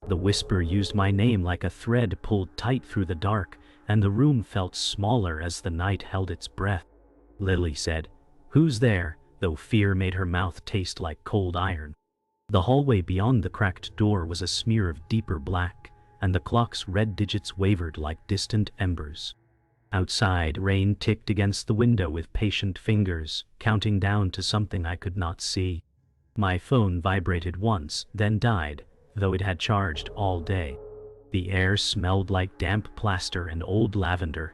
The whisper used my name like a thread pulled tight through the dark, and the room felt smaller as the night held its breath. Lily said, "Who's there?" though fear made her mouth taste like cold iron. The hallway beyond the cracked door was a smear of deeper black, and the clock's red digits wavered like distant embers. Outside, rain ticked against the window with patient fingers, counting down to something I could not see. My phone vibrated once, then died, though it had charged all day. The air smelled like damp plaster and old lavender,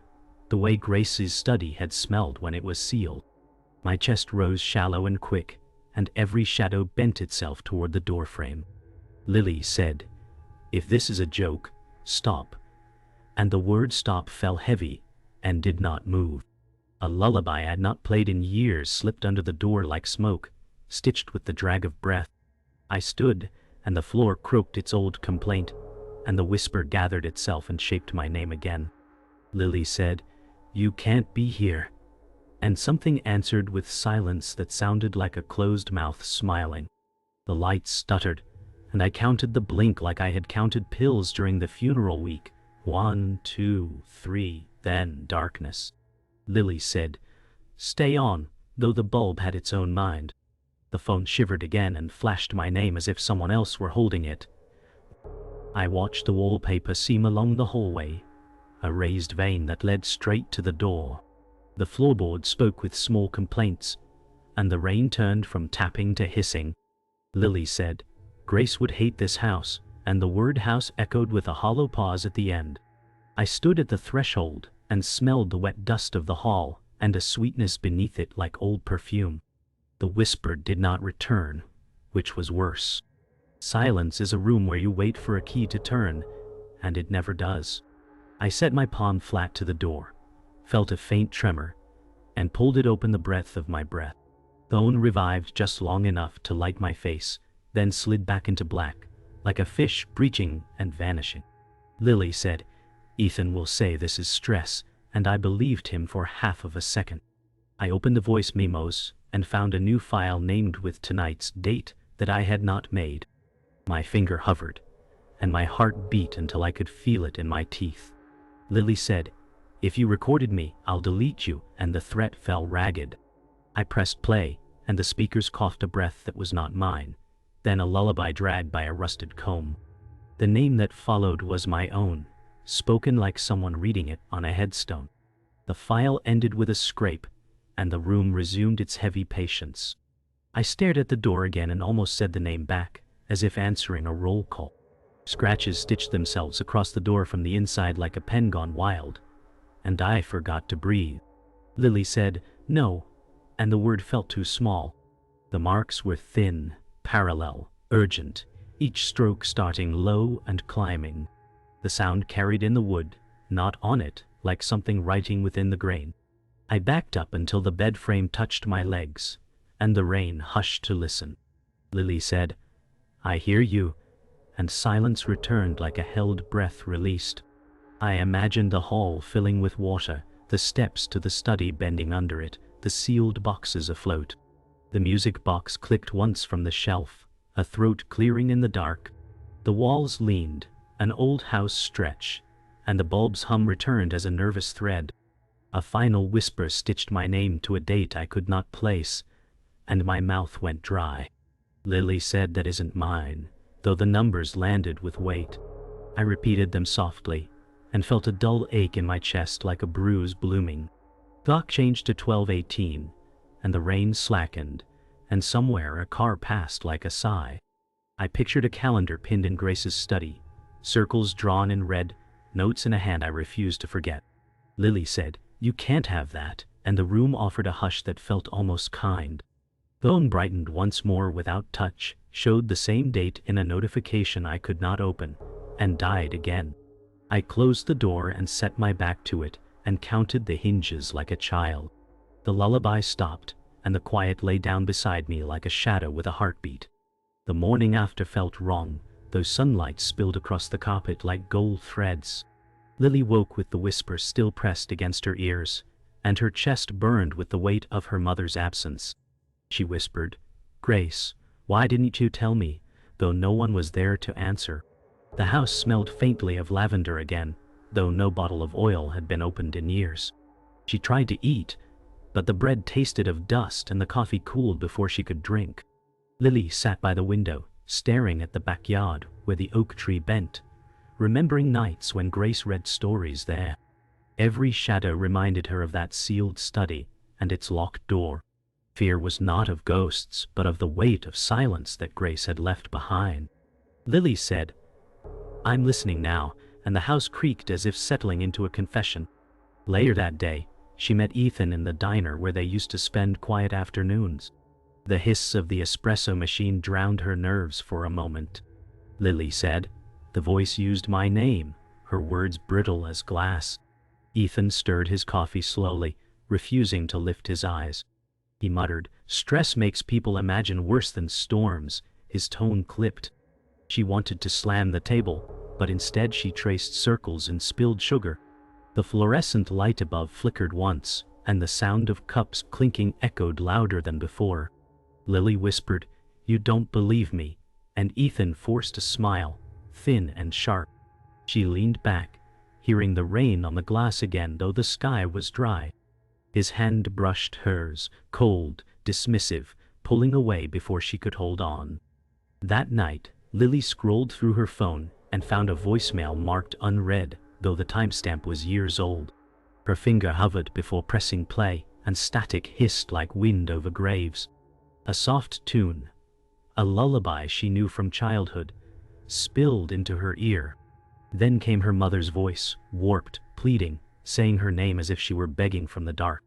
the way Grace's study had smelled when it was sealed. My chest rose shallow and quick, and every shadow bent itself toward the doorframe. Lily said, "If this is a joke, stop." And the word stop fell heavy and did not move. A lullaby I had not played in years slipped under the door like smoke, stitched with the drag of breath. I stood, and the floor croaked its old complaint, and the whisper gathered itself and shaped my name again. Lily said, "You can't be here." And something answered with silence that sounded like a closed mouth smiling. The lights stuttered, and I counted the blink like I had counted pills during the funeral week. 1, 2, 3, then darkness. Lily said, "Stay on," though the bulb had its own mind. The phone shivered again and flashed my name as if someone else were holding it. I watched the wallpaper seam along the hallway, a raised vein that led straight to the door. The floorboard spoke with small complaints, and the rain turned from tapping to hissing. Lily said, "Grace would hate this house," and the word house echoed with a hollow pause at the end. I stood at the threshold and smelled the wet dust of the hall and a sweetness beneath it like old perfume. The whisper did not return, which was worse. Silence is a room where you wait for a key to turn, and it never does. I set my palm flat to the door, felt a faint tremor, and pulled it open the breadth of my breath. The moon revived just long enough to light my face, then slid back into black, like a fish breaching and vanishing. Lily said, "Ethan will say this is stress," and I believed him for half of a second. I opened the voice memos and found a new file named with tonight's date that I had not made. My finger hovered, and my heart beat until I could feel it in my teeth. Lily said, "If you recorded me, I'll delete you," and the threat fell ragged. I pressed play, and the speakers coughed a breath that was not mine, then a lullaby dragged by a rusted comb. The name that followed was my own, spoken like someone reading it on a headstone. The file ended with a scrape, and the room resumed its heavy patience. I stared at the door again and almost said the name back, as if answering a roll call. Scratches stitched themselves across the door from the inside like a pen gone wild, and I forgot to breathe. Lily said, "No," and the word felt too small. The marks were thin, parallel, urgent, each stroke starting low and climbing. The sound carried in the wood, not on it, like something writing within the grain. I backed up until the bed frame touched my legs, and the rain hushed to listen. Lily said, "I hear you," and silence returned like a held breath released. I imagined the hall filling with water, the steps to the study bending under it, the sealed boxes afloat. The music box clicked once from the shelf, a throat clearing in the dark. The walls leaned, an old house stretch, and the bulb's hum returned as a nervous thread. A final whisper stitched my name to a date I could not place, and my mouth went dry. Lily said, "That isn't mine," though the numbers landed with weight. I repeated them softly, and felt a dull ache in my chest like a bruise blooming. Clock changed to 12:18, and the rain slackened, and somewhere a car passed like a sigh. I pictured a calendar pinned in Grace's study, circles drawn in red, notes in a hand I refused to forget. Lily said, "You can't have that," and the room offered a hush that felt almost kind. The phone brightened once more without touch, showed the same date in a notification I could not open, and died again. I closed the door and set my back to it, and counted the hinges like a child. The lullaby stopped, and the quiet lay down beside me like a shadow with a heartbeat. The morning after felt wrong, though sunlight spilled across the carpet like gold threads. Lily woke with the whisper still pressed against her ears, and her chest burned with the weight of her mother's absence. She whispered, "Grace, why didn't you tell me?" though no one was there to answer. The house smelled faintly of lavender again, though no bottle of oil had been opened in years. She tried to eat, but the bread tasted of dust and the coffee cooled before she could drink. Lily sat by the window, staring at the backyard where the oak tree bent, remembering nights when Grace read stories there. Every shadow reminded her of that sealed study and its locked door. Fear was not of ghosts, but of the weight of silence that Grace had left behind. Lily said, "I'm listening now," and the house creaked as if settling into a confession. Later that day, she met Ethan in the diner where they used to spend quiet afternoons. The hiss of the espresso machine drowned her nerves for a moment. Lily said, "The voice used my name," her words brittle as glass. Ethan stirred his coffee slowly, refusing to lift his eyes. He muttered, "Stress makes people imagine worse than storms." His tone clipped. She wanted to slam the table, but instead she traced circles and spilled sugar. The fluorescent light above flickered once, and the sound of cups clinking echoed louder than before. Lily whispered, "You don't believe me," and Ethan forced a smile, thin and sharp. She leaned back, hearing the rain on the glass again though the sky was dry. His hand brushed hers, cold, dismissive, pulling away before she could hold on. That night, Lily scrolled through her phone and found a voicemail marked unread, though the timestamp was years old. Her finger hovered before pressing play, and static hissed like wind over graves. A soft tune, a lullaby she knew from childhood, spilled into her ear. Then came her mother's voice, warped, pleading, saying her name as if she were begging from the dark.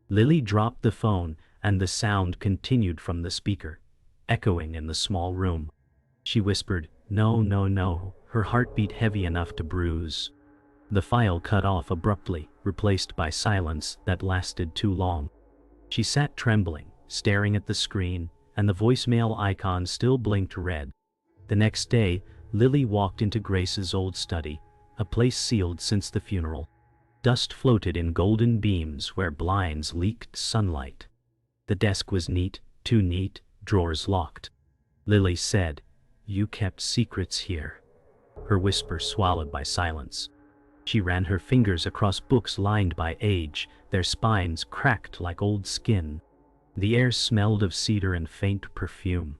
Lily dropped the phone, and the sound continued from the speaker, echoing in the small room. She whispered, "No, no, no," her heartbeat heavy enough to bruise. The file cut off abruptly, replaced by silence that lasted too long. She sat trembling, staring at the screen, and the voicemail icon still blinked red. The next day, Lily walked into Grace's old study, a place sealed since the funeral. Dust floated in golden beams where blinds leaked sunlight. The desk was neat, too neat, drawers locked. Lily said, "You kept secrets here." Her whisper swallowed by silence. She ran her fingers across books lined by age, their spines cracked like old skin. The air smelled of cedar and faint perfume,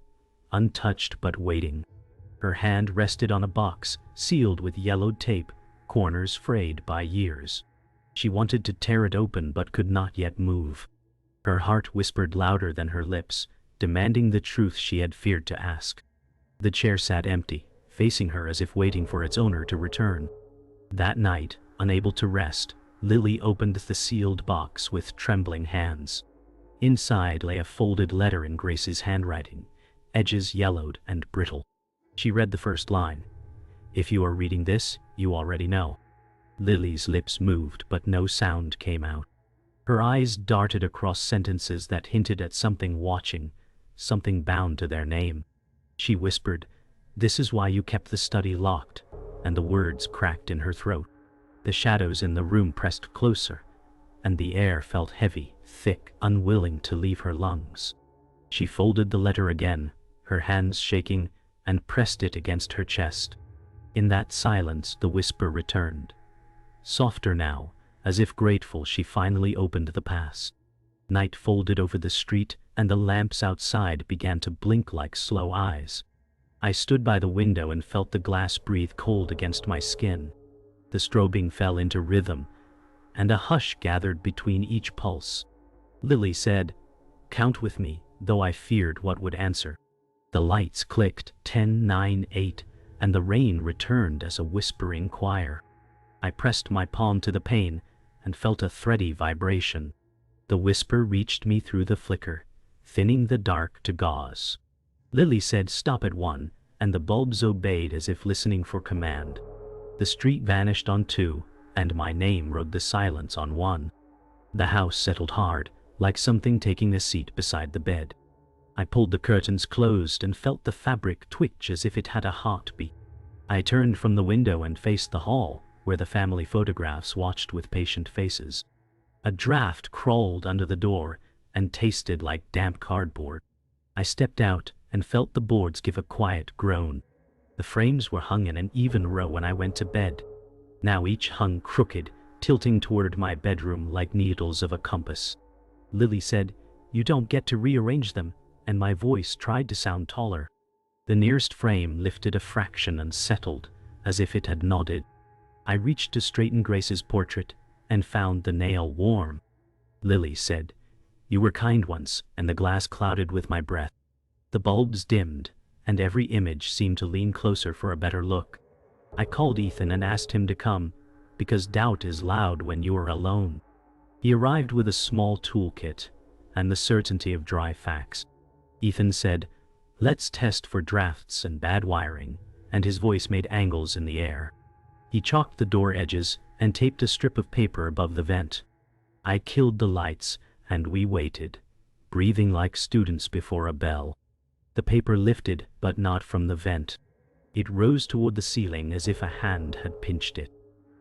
untouched but waiting. Her hand rested on a box, sealed with yellowed tape, corners frayed by years. She wanted to tear it open but could not yet move. Her heart whispered louder than her lips, demanding the truth she had feared to ask. The chair sat empty, facing her as if waiting for its owner to return. That night, unable to rest, Lily opened the sealed box with trembling hands. Inside lay a folded letter in Grace's handwriting, edges yellowed and brittle. She read the first line. "If you are reading this, you already know." Lily's lips moved, but no sound came out. Her eyes darted across sentences that hinted at something watching, something bound to their name. She whispered, "This is why you kept the study locked," and the words cracked in her throat. The shadows in the room pressed closer, and the air felt heavy, thick, unwilling to leave her lungs. She folded the letter again, her hands shaking, and pressed it against her chest. In that silence, the whisper returned. Softer now, as if grateful she finally opened the pass. Night folded over the street, and the lamps outside began to blink like slow eyes. I stood by the window and felt the glass breathe cold against my skin. The strobing fell into rhythm, and a hush gathered between each pulse. Lily said, "Count with me," though I feared what would answer. The lights clicked, 10, 9, 8, and the rain returned as a whispering choir. I pressed my palm to the pane and felt a thready vibration. The whisper reached me through the flicker, thinning the dark to gauze. Lily said, "Stop at 1, and the bulbs obeyed as if listening for command. The street vanished on 2, and my name rode the silence on 1. The house settled hard, like something taking a seat beside the bed. I pulled the curtains closed and felt the fabric twitch as if it had a heartbeat. I turned from the window and faced the hall, where the family photographs watched with patient faces. A draft crawled under the door and tasted like damp cardboard. I stepped out and felt the boards give a quiet groan. The frames were hung in an even row when I went to bed. Now each hung crooked, tilting toward my bedroom like needles of a compass. Lily said, "You don't get to rearrange them," and my voice tried to sound taller. The nearest frame lifted a fraction and settled, as if it had nodded. I reached to straighten Grace's portrait and found the nail warm. Lily said, "You were kind once," and the glass clouded with my breath. The bulbs dimmed, and every image seemed to lean closer for a better look. I called Ethan and asked him to come, because doubt is loud when you are alone. He arrived with a small toolkit and the certainty of dry facts. Ethan said, "Let's test for drafts and bad wiring," and his voice made angles in the air. He chalked the door edges and taped a strip of paper above the vent. I killed the lights, and we waited, breathing like students before a bell. The paper lifted, but not from the vent. It rose toward the ceiling as if a hand had pinched it.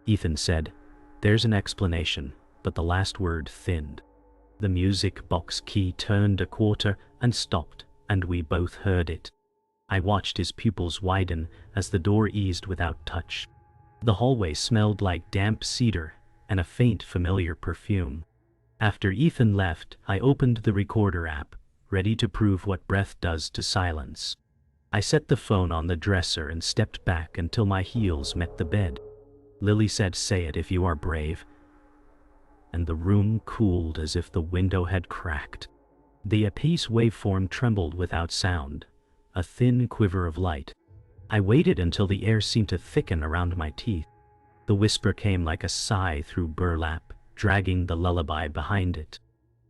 Ethan said, "There's an explanation," but the last word thinned. The music box key turned a quarter and stopped, and we both heard it. I watched his pupils widen as the door eased without touch. The hallway smelled like damp cedar and a faint familiar perfume. After Ethan left, I opened the recorder app, ready to prove what breath does to silence. I set the phone on the dresser and stepped back until my heels met the bed. Lily said, "Say it if you are brave," and the room cooled as if the window had cracked. The apiece waveform trembled without sound, a thin quiver of light. I waited until the air seemed to thicken around my teeth. The whisper came like a sigh through burlap, dragging the lullaby behind it.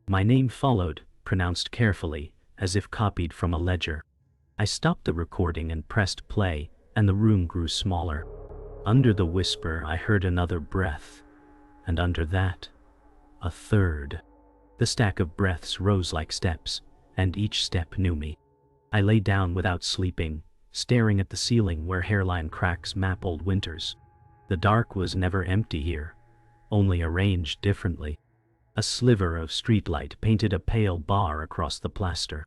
My name followed, pronounced carefully, as if copied from a ledger. I stopped the recording and pressed play, and the room grew smaller. Under the whisper, I heard another breath, and under that, a third. The stack of breaths rose like steps, and each step knew me. I lay down without sleeping, staring at the ceiling where hairline cracks map old winters. The dark was never empty here, only arranged differently. A sliver of streetlight painted a pale bar across the plaster.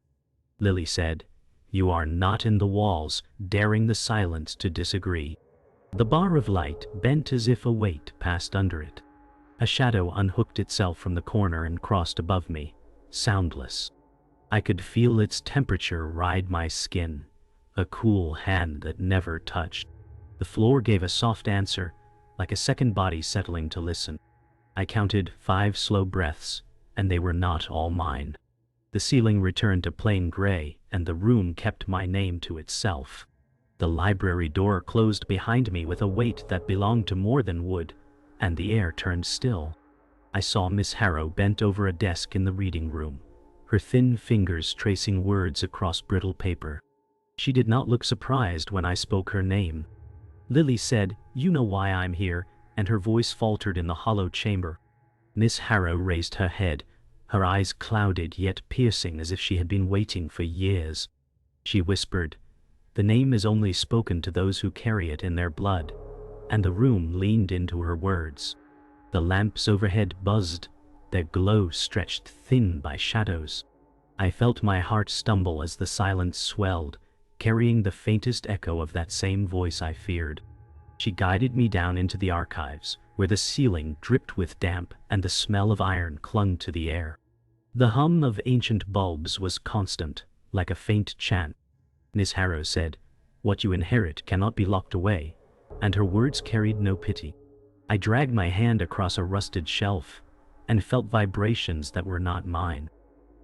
Lily said, "You are not in the walls," daring the silence to disagree. The bar of light bent as if a weight passed under it. A shadow unhooked itself from the corner and crossed above me, soundless. I could feel its temperature ride my skin, a cool hand that never touched. The floor gave a soft answer, like a second body settling to listen. I counted 5 slow breaths, and they were not all mine. The ceiling returned to plain gray, and the room kept my name to itself. The library door closed behind me with a weight that belonged to more than wood, and the air turned still. I saw Miss Harrow bent over a desk in the reading room, her thin fingers tracing words across brittle paper. She did not look surprised when I spoke her name. Lily said, "You know why I'm here," and her voice faltered in the hollow chamber. Miss Harrow raised her head, her eyes clouded yet piercing as if she had been waiting for years. She whispered, "The name is only spoken to those who carry it in their blood," and the room leaned into her words. The lamps overhead buzzed, their glow stretched thin by shadows. I felt my heart stumble as the silence swelled, carrying the faintest echo of that same voice I feared. She guided me down into the archives, where the ceiling dripped with damp and the smell of iron clung to the air. The hum of ancient bulbs was constant, like a faint chant. Miss Harrow said, "What you inherit cannot be locked away," and her words carried no pity. I dragged my hand across a rusted shelf and felt vibrations that were not mine.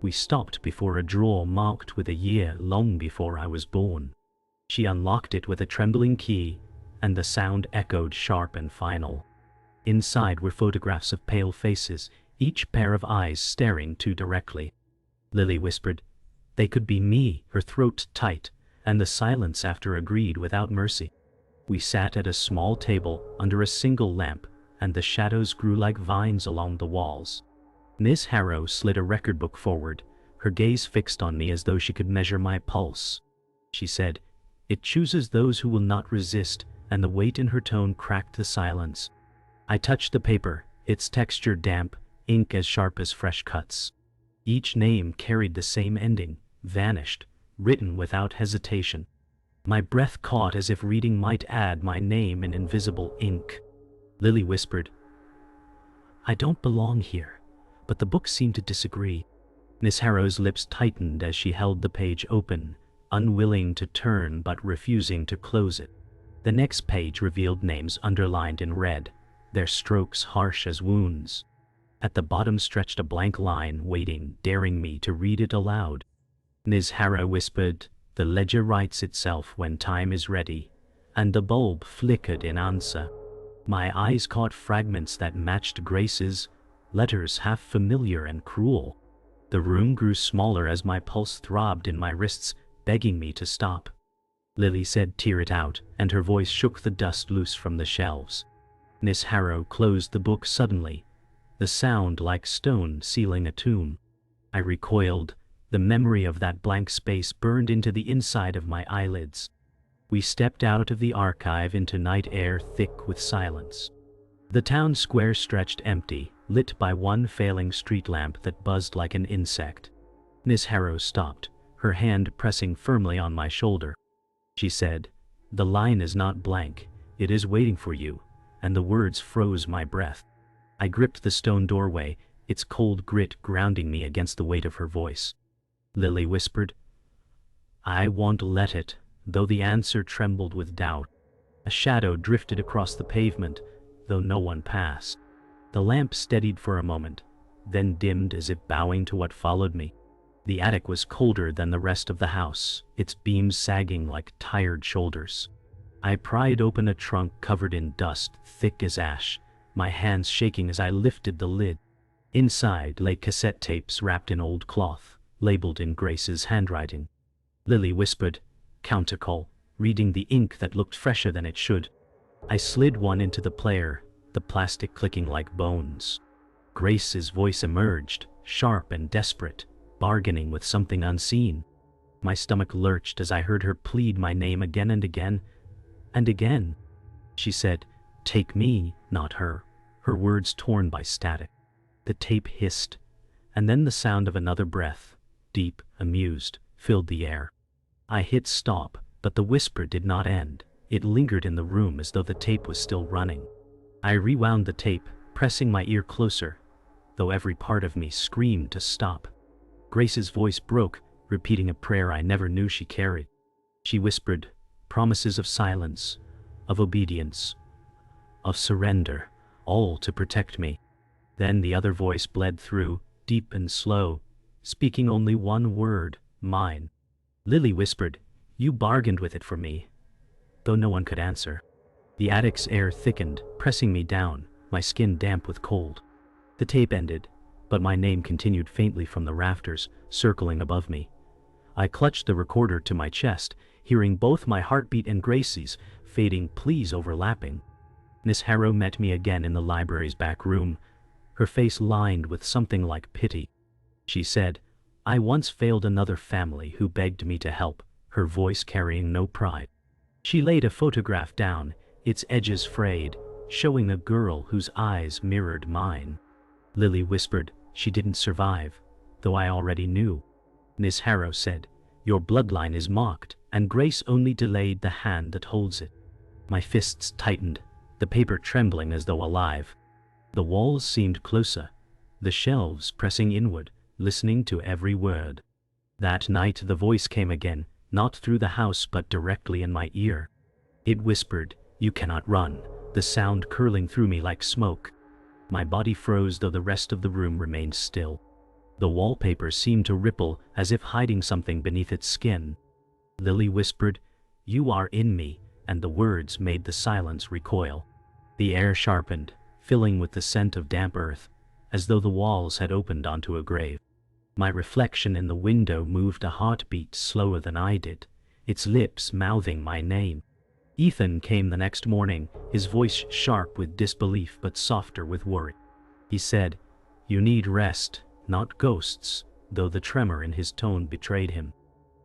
We stopped before a drawer marked with a year long before I was born. She unlocked it with a trembling key, and the sound echoed sharp and final. Inside were photographs of pale faces, each pair of eyes staring too directly. Lily whispered, "They could be me," her throat tight, and the silence after agreed without mercy. We sat at a small table under a single lamp, and the shadows grew like vines along the walls. Miss Harrow slid a record book forward, her gaze fixed on me as though she could measure my pulse. She said, "It chooses those who will not resist," and the weight in her tone cracked the silence. I touched the paper, its texture damp, ink as sharp as fresh cuts. Each name carried the same ending, vanished, written without hesitation. My breath caught as if reading might add my name in invisible ink. Lily whispered, "I don't belong here," but the book seemed to disagree. Miss Harrow's lips tightened as she held the page open, unwilling to turn but refusing to close it. The next page revealed names underlined in red, their strokes harsh as wounds. At the bottom stretched a blank line waiting, daring me to read it aloud. Miss Harrow whispered, "The ledger writes itself when time is ready," and the bulb flickered in answer. My eyes caught fragments that matched Grace's, letters half familiar and cruel. The room grew smaller as my pulse throbbed in my wrists, begging me to stop. Lily said, "Tear it out," and her voice shook the dust loose from the shelves. Miss Harrow closed the book suddenly, the sound like stone sealing a tomb. I recoiled. The memory of that blank space burned into the inside of my eyelids. We stepped out of the archive into night air thick with silence. The town square stretched empty, lit by one failing street lamp that buzzed like an insect. Miss Harrow stopped, her hand pressing firmly on my shoulder. She said, "The line is not blank, it is waiting for you," and the words froze my breath. I gripped the stone doorway, its cold grit grounding me against the weight of her voice. Lily whispered, "I won't let it," though the answer trembled with doubt. A shadow drifted across the pavement, though no one passed. The lamp steadied for a moment, then dimmed as if bowing to what followed me. The attic was colder than the rest of the house, its beams sagging like tired shoulders. I pried open a trunk covered in dust, thick as ash, my hands shaking as I lifted the lid. Inside lay cassette tapes wrapped in old cloth, labeled in Grace's handwriting. Lily whispered, "Countercall," reading the ink that looked fresher than it should. I slid one into the player, the plastic clicking like bones. Grace's voice emerged, sharp and desperate, bargaining with something unseen. My stomach lurched as I heard her plead my name again and again, and again. She said, "Take me, not her," her words torn by static. The tape hissed, and then the sound of another breath, deep, amused, filled the air. I hit stop, but the whisper did not end. It lingered in the room as though the tape was still running. I rewound the tape, pressing my ear closer, though every part of me screamed to stop. Grace's voice broke, repeating a prayer I never knew she carried. She whispered, promises of silence, of obedience, of surrender, all to protect me. Then the other voice bled through, deep and slow, speaking only one word, mine. Lily whispered, "You bargained with it for me," though no one could answer. The attic's air thickened, pressing me down, my skin damp with cold. The tape ended, but my name continued faintly from the rafters, circling above me. I clutched the recorder to my chest, hearing both my heartbeat and Gracie's, fading pleas overlapping. Miss Harrow met me again in the library's back room, her face lined with something like pity. She said, "I once failed another family who begged me to help," her voice carrying no pride. She laid a photograph down, its edges frayed, showing a girl whose eyes mirrored mine. Lily whispered, "She didn't survive," though I already knew. Miss Harrow said, "Your bloodline is mocked, and Grace only delayed the hand that holds it." My fists tightened, the paper trembling as though alive. The walls seemed closer, the shelves pressing inward, listening to every word. That night the voice came again, not through the house but directly in my ear. It whispered, "You cannot run," the sound curling through me like smoke. My body froze though the rest of the room remained still. The wallpaper seemed to ripple as if hiding something beneath its skin. Lily whispered, "You are in me," and the words made the silence recoil. The air sharpened, filling with the scent of damp earth, as though the walls had opened onto a grave. My reflection in the window moved a heartbeat slower than I did, its lips mouthing my name. Ethan came the next morning, his voice sharp with disbelief but softer with worry. He said, "You need rest, not ghosts," though the tremor in his tone betrayed him.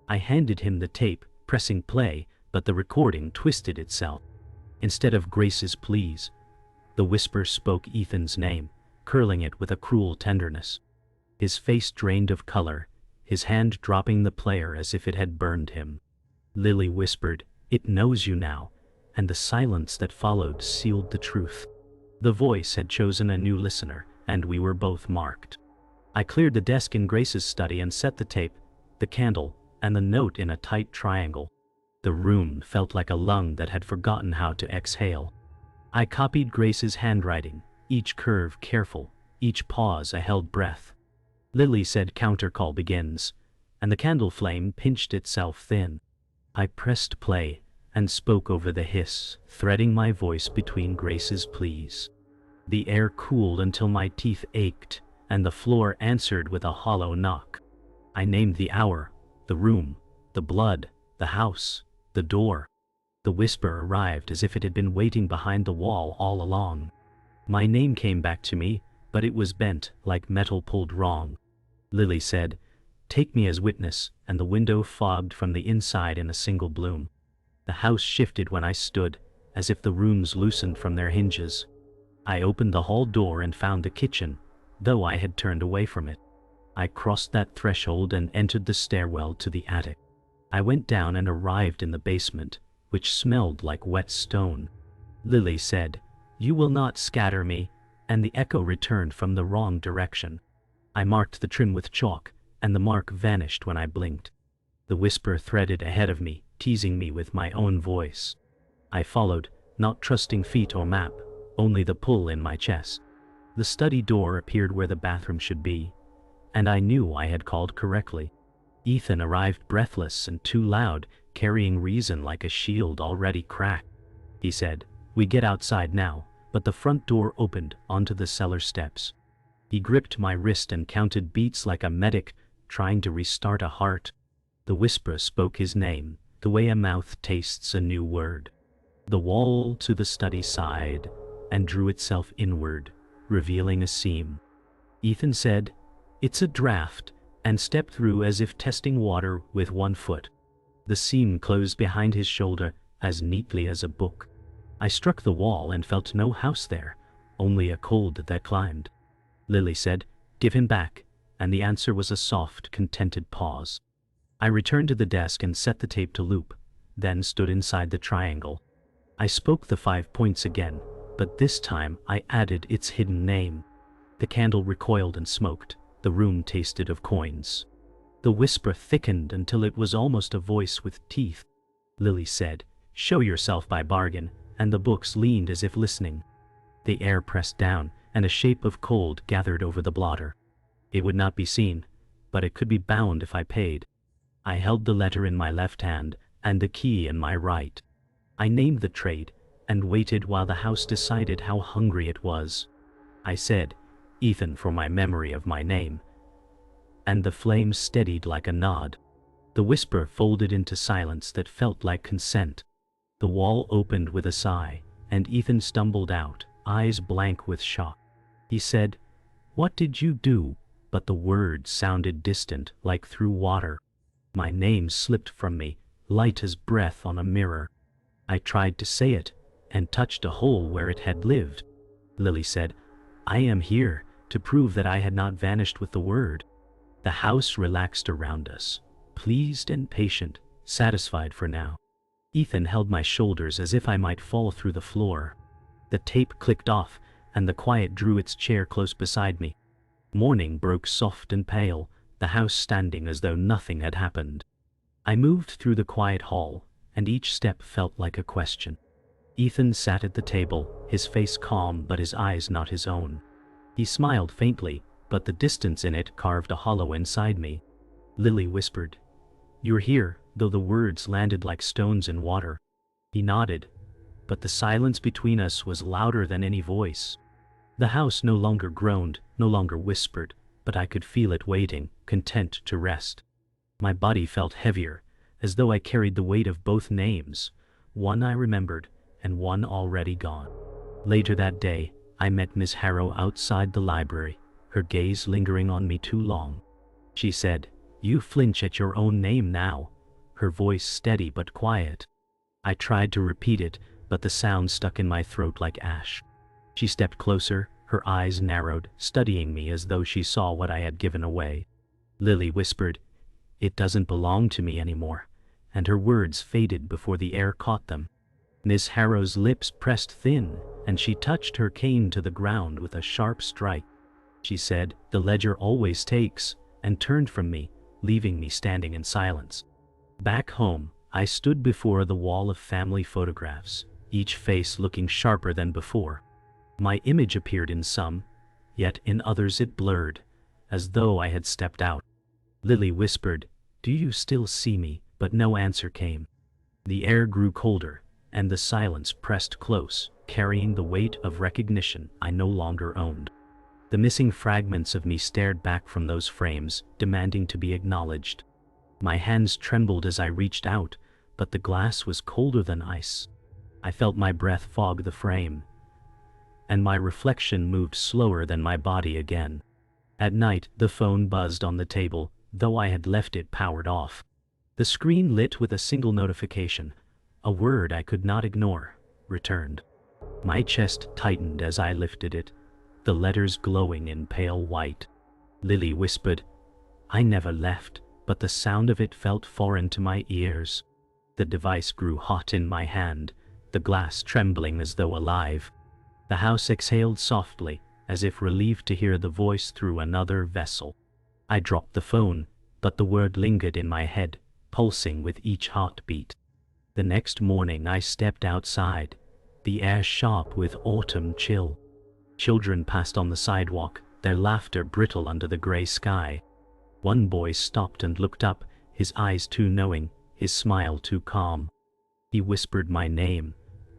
I handed him the tape, pressing play, but the recording twisted itself. Instead of Grace's pleas, the whisper spoke Ethan's name, curling it with a cruel tenderness. His face drained of color, his hand dropping the player as if it had burned him. Lily whispered, It knows you now, and the silence that followed sealed the truth. The voice had chosen a new listener, and we were both marked. I cleared the desk in Grace's study and set the tape, the candle, and the note in a tight triangle. The room felt like a lung that had forgotten how to exhale. I copied Grace's handwriting, each curve careful, each pause a held breath. Lily said counter call begins, and the candle flame pinched itself thin. I pressed play and spoke over the hiss, threading my voice between Grace's pleas. The air cooled until my teeth ached, and the floor answered with a hollow knock. I named the hour, the room, the blood, the house, the door. The whisper arrived as if it had been waiting behind the wall all along. My name came back to me, but it was bent like metal pulled wrong. Lily said, "Take me as witness," and the window fogged from the inside in a single bloom. The house shifted when I stood, as if the rooms loosened from their hinges. I opened the hall door and found the kitchen, though I had turned away from it. I crossed that threshold and entered the stairwell to the attic. I went down and arrived in the basement, which smelled like wet stone. Lily said, "You will not scatter me," and the echo returned from the wrong direction. I marked the trim with chalk, and the mark vanished when I blinked. The whisper threaded ahead of me, teasing me with my own voice. I followed, not trusting feet or map, only the pull in my chest. The study door appeared where the bathroom should be, and I knew I had called correctly. Ethan arrived breathless and too loud, carrying reason like a shield already cracked. He said, "We get outside now," but the front door opened onto the cellar steps. He gripped my wrist and counted beats like a medic trying to restart a heart. The whisper spoke his name, the way a mouth tastes a new word. The wall to the study sighed and drew itself inward, revealing a seam. Ethan said, "It's a draft," and stepped through as if testing water with one foot. The seam closed behind his shoulder as neatly as a book. I struck the wall and felt no house there, only a cold that climbed. Lily said, "Give him back," and the answer was a soft, contented pause. I returned to the desk and set the tape to loop, then stood inside the triangle. I spoke the 5 points again, but this time I added its hidden name. The candle recoiled and smoked. The room tasted of coins. The whisper thickened until it was almost a voice with teeth. Lily said, "Show yourself by bargain," and the books leaned as if listening. The air pressed down, and a shape of cold gathered over the blotter. It would not be seen, but it could be bound if I paid. I held the letter in my left hand and the key in my right. I named the trade and waited while the house decided how hungry it was. I said, "Ethan," for my memory of my name, and the flame steadied like a nod. The whisper folded into silence that felt like consent. The wall opened with a sigh, and Ethan stumbled out, eyes blank with shock. He said, "What did you do?" But the words sounded distant, like through water. My name slipped from me, light as breath on a mirror. I tried to say it, and touched a hole where it had lived. Lily said, "I am here," to prove that I had not vanished with the word. The house relaxed around us, pleased and patient, satisfied for now. Ethan held my shoulders as if I might fall through the floor. The tape clicked off, and the quiet drew its chair close beside me. Morning broke soft and pale, the house standing as though nothing had happened. I moved through the quiet hall, and each step felt like a question. Ethan sat at the table, his face calm but his eyes not his own. He smiled faintly, but the distance in it carved a hollow inside me. Lily whispered, "You're here," though the words landed like stones in water. He nodded, but the silence between us was louder than any voice. The house no longer groaned, no longer whispered, but I could feel it waiting, content to rest. My body felt heavier, as though I carried the weight of both names, one I remembered and one already gone. Later that day, I met Miss Harrow outside the library, her gaze lingering on me too long. She said, "You flinch at your own name now," her voice steady but quiet. I tried to repeat it, but the sound stuck in my throat like ash. She stepped closer, her eyes narrowed, studying me as though she saw what I had given away. Lily whispered, "It doesn't belong to me anymore," and her words faded before the air caught them. Miss Harrow's lips pressed thin, and she touched her cane to the ground with a sharp strike. She said, "The ledger always takes," and turned from me, leaving me standing in silence. Back home, I stood before the wall of family photographs, each face looking sharper than before. My image appeared in some, yet in others it blurred, as though I had stepped out. Lily whispered, "Do you still see me?" But no answer came. The air grew colder, and the silence pressed close, carrying the weight of recognition I no longer owned. The missing fragments of me stared back from those frames, demanding to be acknowledged. My hands trembled as I reached out, but the glass was colder than ice. I felt my breath fog the frame, and my reflection moved slower than my body again. At night, the phone buzzed on the table, though I had left it powered off. The screen lit with a single notification. A word I could not ignore, returned. My chest tightened as I lifted it, the letters glowing in pale white. Lily whispered, "I never left," but the sound of it felt foreign to my ears. The device grew hot in my hand, the glass trembling as though alive. The house exhaled softly, as if relieved to hear the voice through another vessel. I dropped the phone, but the word lingered in my head, pulsing with each heartbeat. The next morning I stepped outside, the air sharp with autumn chill. Children passed on the sidewalk, their laughter brittle under the gray sky. One boy stopped and looked up, his eyes too knowing, his smile too calm. He whispered my name,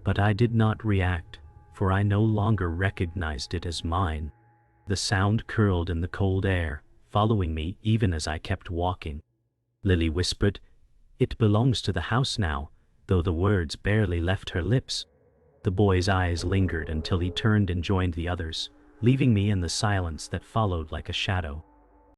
but I did not react, for I no longer recognized it as mine. The sound curled in the cold air, following me even as I kept walking. Lily whispered, "It belongs to the house now," though the words barely left her lips. The boy's eyes lingered until he turned and joined the others, leaving me in the silence that followed like a shadow.